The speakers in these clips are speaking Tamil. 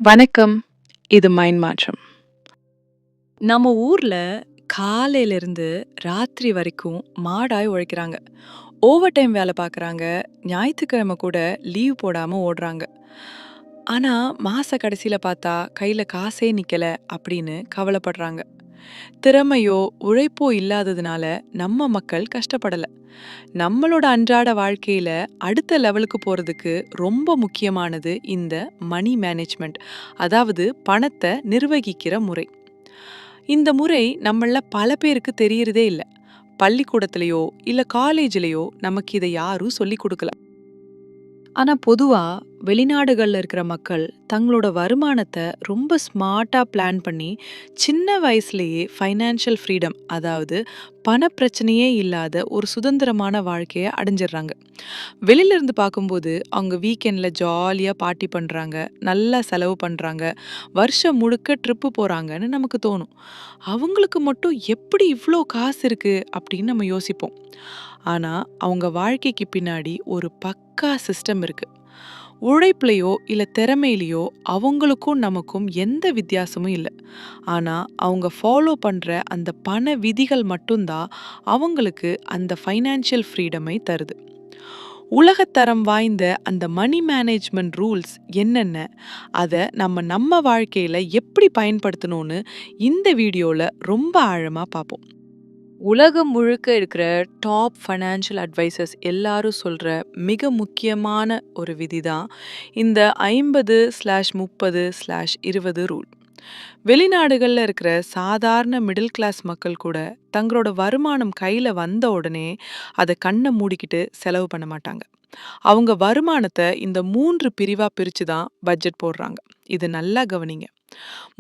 வணக்கம். இது மைண்ட் மாற்றம். நம்ம ஊர்ல காலையில இருந்து ராத்திரி வரைக்கும் மாடாய் உழைக்கிறாங்க. ஓவர் டைம் வேலை பார்க்குறாங்க. ஞாயித்துக்கிழமை கூட லீவ் போடாம ஓடுறாங்க. ஆனா, மாச கடைசியில பார்த்தா கையில காசே நிக்கல அப்படின்னு கவலைப்படுறாங்க. திறமையோ, உழைப்போ இல்லாததுனால நம்ம மக்கள் கஷ்டப்படல. நம்மளோட அன்றாட வாழ்க்கையில அடுத்த லெவலுக்கு போறதுக்கு ரொம்ப முக்கியமானது இந்த மணி மேனேஜ்மெண்ட். அதாவது பணத்த நிர்வகிக்கிற முறை. இந்த முறை நம்மள பல பேருக்கு தெரியறதே இல்ல. பள்ளிக்கூடத்திலயோ, இல்ல காலேஜ்லயோ நமக்கு இத யாரும் சொல்லிக் குடுக்கல. ஆனா பொதுவா வெளிநாடுகள்ல இருக்கிற மக்கள் தங்களோட வருமானத்த ரொம்ப ஸ்மார்ட்டா பிளான் பண்ணி சின்ன வயசுலயே ஃபைனான்ஷியல் ஃப்ரீடம், அதாவது பண பிரச்சனையே இல்லாத ஒரு சுதந்திரமான வாழ்க்கைய அடைஞ்சிடுறாங்க. வெளியில இருந்து பார்க்கும்போது அவங்க வீக்கெண்ட்ல ஜாலியா பார்ட்டி பண்றாங்க, நல்லா செலவு பண்றாங்க, வருஷம் முழுக்க ட்ரிப்பு போறாங்கன்னு நமக்கு தோணும். அவங்களுக்கு மட்டும் எப்படி இவ்ளோ காசு இருக்கு அப்படின்னு நம்ம யோசிப்போம். ஆனா அவங்க வாழ்க்கைக்கு பின்னாடி ஒரு பக்கா சிஸ்டம் இருக்கு. உழைப்புலயோ இல்ல திறமையிலயோ அவங்களுக்கும் நமக்கும் எந்த வித்தியாசமும் இல்ல. ஆனா அவங்க ஃபாலோ பண்ற அந்த பண விதிகள் மட்டும்தான் அவங்களுக்கு அந்த ஃபைனான்ஷியல் ஃப்ரீடமை தருது. உலகத்தரம் வாய்ந்த அந்த மணி மேனேஜ்மெண்ட் ரூல்ஸ் என்னென்ன, அத நம்ம வாழ்க்கையில எப்படி பயன்படுத்தணும்னு இந்த வீடியோல ரொம்ப ஆழமா பார்ப்போம். உலகம் முழுக்க இருக்கிற டாப் ஃபைனான்ஷியல் அட்வைசர்ஸ் எல்லாரும் சொல்ற மிக முக்கியமான ஒரு விதி தான் இந்த 50/30/20 ரூல். வெளிநாடுகள்ல இருக்கிற சாதாரண மிடில் கிளாஸ் மக்கள் கூட தங்களோட வருமானம் கையில வந்த உடனே அதை கண்ணை மூடிக்கிட்டு செலவு பண்ண மாட்டாங்க. அவங்க வருமானத்த இந்த 3 பிரிவா பிரிச்சு தான் பட்ஜெட் போடுறாங்க. இது நல்லா கவனிங்க.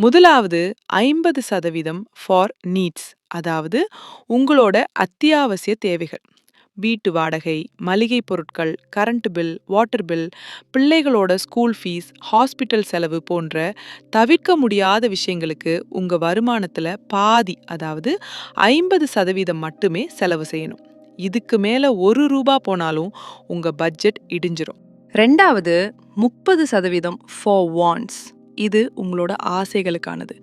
முதலாவது 50% ஃபார் நீட்ஸ், அதாவது உங்களோட அத்தியாவசிய தேவைகள். வீட்டு வாடகை, மளிகை பொருட்கள், கரண்ட் பில், வாட்டர் பில், பிள்ளைகளோட ஸ்கூல் ஃபீஸ், ஹாஸ்பிட்டல் செலவு போன்ற தவிர்க்க முடியாத விஷயங்களுக்கு உங்க வருமானத்துல பாதி, அதாவது 50% மட்டுமே செலவு செய்யணும். இதுக்கு மேல ரூபா போனாலும் உங்க பட்ஜெட் இடிஞ்சிரும். ரெண்டாவது 30% ஃபார் வாண்ட்ஸ். இது உங்களோட ஆசைகளுக்கானது.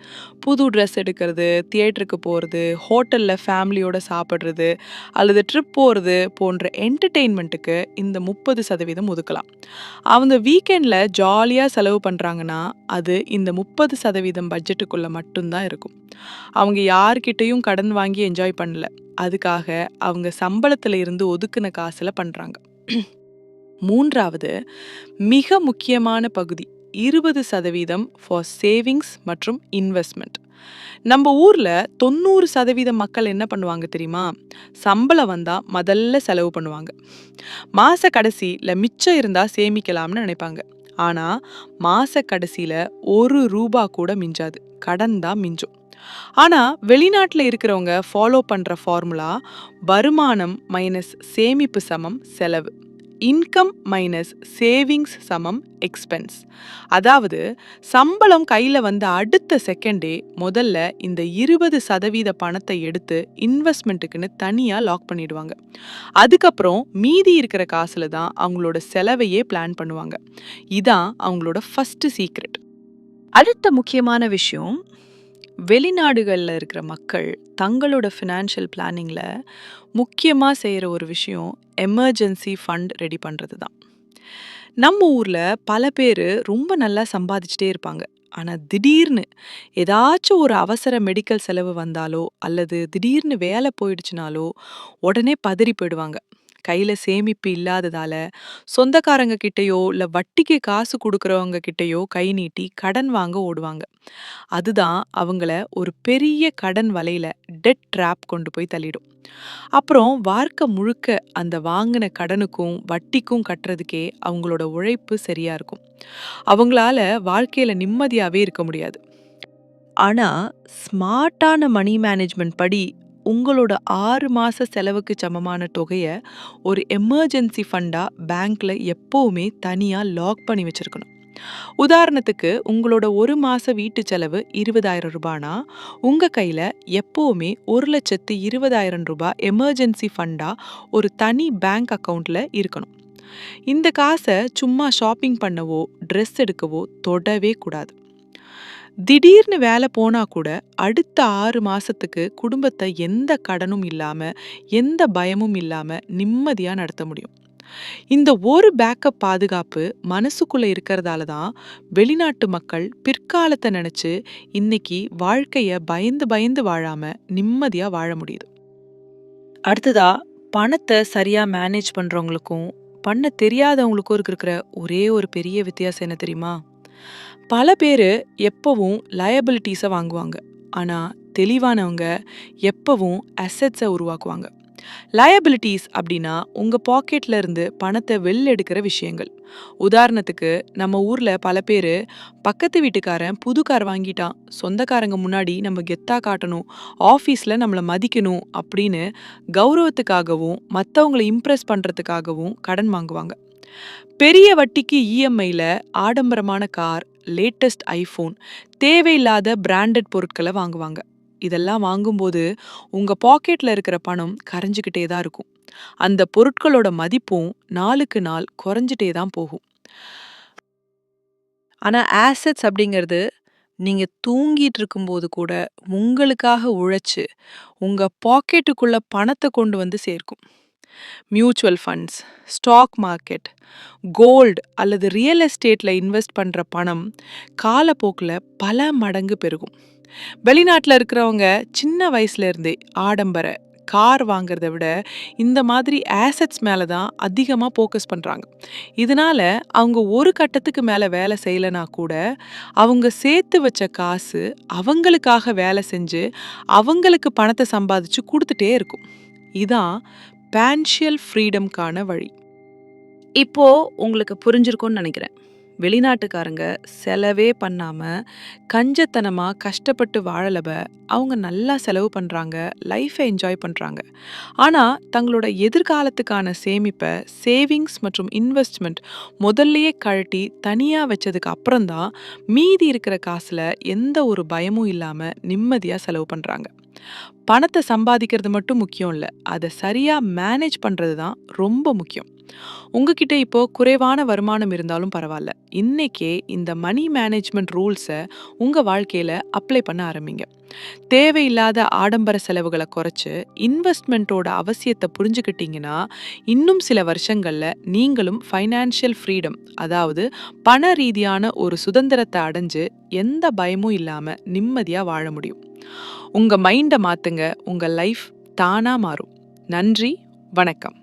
புது ட்ரெஸ் எடுக்கிறது, தியேட்டருக்கு போறது, ஹோட்டல்ல ஃபேமிலியோட சாப்பிடுறது, அல்லது ட்ரிப் போறது போன்ற என்டர்டெயின்மெண்ட்டுக்கு இந்த 30% ஒதுக்கலாம். அவங்க வீக்கெண்ட்ல ஜாலியா செலவு பண்றாங்கன்னா, அது இந்த 30% பட்ஜெட்டுக்குள்ள மட்டும்தான் இருக்கும். அவங்க யார்கிட்டயும் கடன் வாங்கி என்ஜாய் பண்ணல. அதுக்காக அவங்க சம்பளத்துல இருந்து ஒதுக்குன காசுல பண்றாங்க. மூன்றாவது மிக முக்கியமான பகுதி 20% ஃபார் சேவிங்ஸ் மற்றும் இன்வெஸ்ட்மெண்ட். நம்ம ஊர்ல 90% மக்கள் என்ன பண்ணுவாங்க தெரியுமா? சம்பளம் வந்தா முதல்ல செலவு பண்ணுவாங்க. மாச கடைசியில மிச்சம் இருந்தா சேமிக்கலாம்னு நினைப்பாங்க. ஆனா மாச கடைசியில ரூபா கூட மிஞ்சாது. கடன் தான் மிஞ்சும். ஆனா வெளிநாட்டுல இருக்கிறவங்க ஃபாலோ பண்ற ஃபார்முலா வருமானம் மைனஸ் சேமிப்பு சமம் செலவு. இன்கம் மைனஸ் சேவிங்ஸ் சமம் எக்ஸ்பென்ஸ். அதாவது சம்பளம் கையில வந்த அடுத்த செகண்டே முதல்ல இந்த 20% பணத்தை எடுத்து இன்வெஸ்ட்மெண்ட்டுக்குன்னு தனியா லாக் பண்ணிடுவாங்க. அதுக்கப்புறம் மீதி இருக்கிற காசுல தான் அவங்களோட செலவையே பிளான் பண்ணுவாங்க. இதான் அவங்களோட ஃபர்ஸ்ட் சீக்ரெட். அடுத்த முக்கியமான விஷயம், வெளிநாடுகள்ல இருக்கிற மக்கள் தங்களோட ஃபினான்ஷியல் பிளானிங்ல முக்கியமா செய்யற ஒரு விஷயம் எமர்ஜென்சி ஃபண்ட் ரெடி பண்றது தான். நம்ம ஊர்ல பல பேரு ரொம்ப நல்லா சம்பாதிச்சுட்டே இருப்பாங்க. ஆனா திடீர்னு ஏதாச்சும் ஒரு அவசர மெடிக்கல் செலவு வந்தாலோ அல்லது திடீர்னு வேலை போயிடுச்சுனாலோ உடனே பதறி போயிடுவாங்க. கையில சேமிப்பு இல்லாததால சொந்தக்காரங்க கிட்டயோ இல்ல வட்டிக்கு காசு கொடுக்கறவங்க கிட்டயோ கை நீட்டி கடன் வாங்க ஓடுவாங்க. அதுதான் அவங்கள ஒரு பெரிய கடன் வலையில, டெட் ட்ராப் கொண்டு போய் தள்ளிடும். அப்புறம் வாழ்க்கை முழுக்க அந்த வாங்கின கடனுக்கும் வட்டிக்கும் கட்டுறதுக்கே அவங்களோட உழைப்பு சரியா இருக்கும். அவங்களால வாழ்க்கையில நிம்மதியாவே இருக்க முடியாது. ஆனா ஸ்மார்ட்டான மணி மேனேஜ்மெண்ட் படி உங்களோட 6 மாச செலவுக்கு சமமான தொகைய ஒரு எமர்ஜென்சி ஃபண்டா பேங்க்ல எப்பவுமே தனியா லாக் பண்ணி வச்சிருக்கணும். உதாரணத்துக்கு உங்களோட 1 மாச வீட்டு செலவு 20,000 ரூபானா உங்க கையில எப்பவுமே 1,20,000 ரூபாய் எமர்ஜென்சி ஃபண்டா ஒரு தனி பேங்க் அக்கவுண்ட்ல இருக்கணும். இந்த காசை சும்மா ஷாப்பிங் பண்ணவோ ட்ரெஸ் எடுக்கவோ தொடவே கூடாது. திடீர்னு வேலை போனா கூட அடுத்த 6 மாசத்துக்கு குடும்பத்தை எந்த கடனும் இல்லாம, எந்த பயமும் இல்லாம நிம்மதியா நடத்த முடியும். இந்த ஒரு பேக்கப் பாதுகாப்பு மனசுக்குள்ள இருக்கிறதால தான் வெளிநாட்டு மக்கள் பிற்காலத்தை நினைச்சு இன்னைக்கு வாழ்க்கைய பயந்து பயந்து வாழாம நிம்மதியா வாழ முடியுது. அடுத்ததா, பணத்தை சரியா மேனேஜ் பண்றவங்களுக்கும் பண்ண தெரியாதவங்களுக்கும் இருக்கிற ஒரே ஒரு பெரிய வித்தியாசம் என்ன தெரியுமா? பல பேரு எப்பவும் லயபிலிட்டிஸை வாங்குவாங்க. ஆனா தெளிவானவங்க எப்பவும் அசெட்ஸை உருவாக்குவாங்க. லயபிலிட்டிஸ் அப்படின்னா உங்க பாக்கெட்ல இருந்து பணத்தை வெளில எடுக்கிற விஷயங்கள். உதாரணத்துக்கு, நம்ம ஊர்ல பல பேரு பக்கத்து வீட்டுக்காரன் புது கார் வாங்கிட்டான், சொந்தக்காரங்க முன்னாடி நம்ம கெத்தா காட்டணும், ஆஃபீஸ்ல நம்மள மதிக்கணும் அப்படின்னு கௌரவத்துக்காகவும் மத்தவங்களை இம்ப்ரெஸ் பண்றதுக்காகவும் கடன் வாங்குவாங்க. பெரிய வட்டிக்கு இஎம்ஐல ஆடம்பரமான கார், லேட்டஸ்ட் ஐபோன், தேவையில்லாத பிராண்டட் பொருட்களை வாங்குவாங்க. இதெல்லாம் வாங்கும்போது உங்க பாக்கெட்ல இருக்கிற பணம் கரைஞ்சுக்கிட்டே தான் இருக்கும். அந்த பொருட்களோட மதிப்பும் நாளுக்கு நாள் குறைஞ்சிட்டே தான் போகும். ஆனா ஆசெட்ஸ் அப்படிங்கிறது நீங்க தூங்கிட்டு இருக்கும்போது கூட உங்களுக்காக உழைச்சு உங்க பாக்கெட்டுக்குள்ள பணத்தை கொண்டு வந்து சேர்க்கும். Mutual funds, stock market, gold அல்லது ரியல் எஸ்டேட்ல இன்வெஸ்ட் பண்ற பணம் காலப்போக்கில் பல மடங்கு பெருகும். வெளிநாட்டில் இருக்கிறவங்க சின்ன வயசுல இருந்தே ஆடம்பர கார் வாங்குறத விட இந்த மாதிரி ஆசெட்ஸ் மேலே தான் அதிகமாக ஃபோக்கஸ் பண்ணுறாங்க. இதனால அவங்க ஒரு கட்டத்துக்கு மேலே வேலை செய்யலைனா கூட அவங்க சேர்த்து வச்ச காசு அவங்களுக்காக வேலை செஞ்சு அவங்களுக்கு பணத்தை சம்பாதிச்சு கொடுத்துட்டே இருக்கும். இதான் ஃபினான்ஷியல் ஃப்ரீடம்கான வழி. இப்போ உங்களுக்கு புரிஞ்சிருக்கும்னு நினைக்கிறேன். வெளிநாட்டுக்காரங்க செலவே பண்ணாம கஞ்சத்தனமா கஷ்டப்பட்டு வாழலவ அவங்க நல்லா செலவு பண்றாங்க, லைஃபை என்ஜாய் பண்றாங்க. ஆனா தங்களோட எதிர்காலத்துக்கான சேமிப்பை, சேவிங்ஸ் மற்றும் இன்வெஸ்ட்மெண்ட் முதல்லயே கழட்டி தனியா வச்சதுக்கு அப்புறம் தான் மீதி இருக்கிற காசுல எந்த ஒரு பயமும் இல்லாம நிம்மதியா செலவு பண்றாங்க. பணத்தை சம்பாதிக்கிறது மட்டும் முக்கியம் இல்ல, அதை சரியா மேனேஜ் பண்றது தான் ரொம்ப முக்கியம். உங்ககிட்ட இப்போ குறைவான வருமானம் இருந்தாலும் பரவாயில்ல, இன்னைக்கே இந்த மணி மேனேஜ்மெண்ட் ரூல்ஸை உங்க வாழ்க்கையில அப்ளை பண்ண ஆரம்பிங்க. தேவையில்லாத ஆடம்பர செலவுகளை குறைச்சு இன்வெஸ்ட்மெண்ட்டோட அவசியத்தை புரிஞ்சுக்கிட்டீங்கன்னா இன்னும் சில வருஷங்கள்ல நீங்களும் ஃபைனான்ஷியல் ஃப்ரீடம், அதாவது பண ரீதியான ஒரு சுதந்திரத்தை அடைஞ்சு எந்த பயமும் இல்லாம நிம்மதியா வாழ முடியும். உங்க மைண்டை மாத்துங்க, உங்க லைஃப் தானா மாறும். நன்றி, வணக்கம்.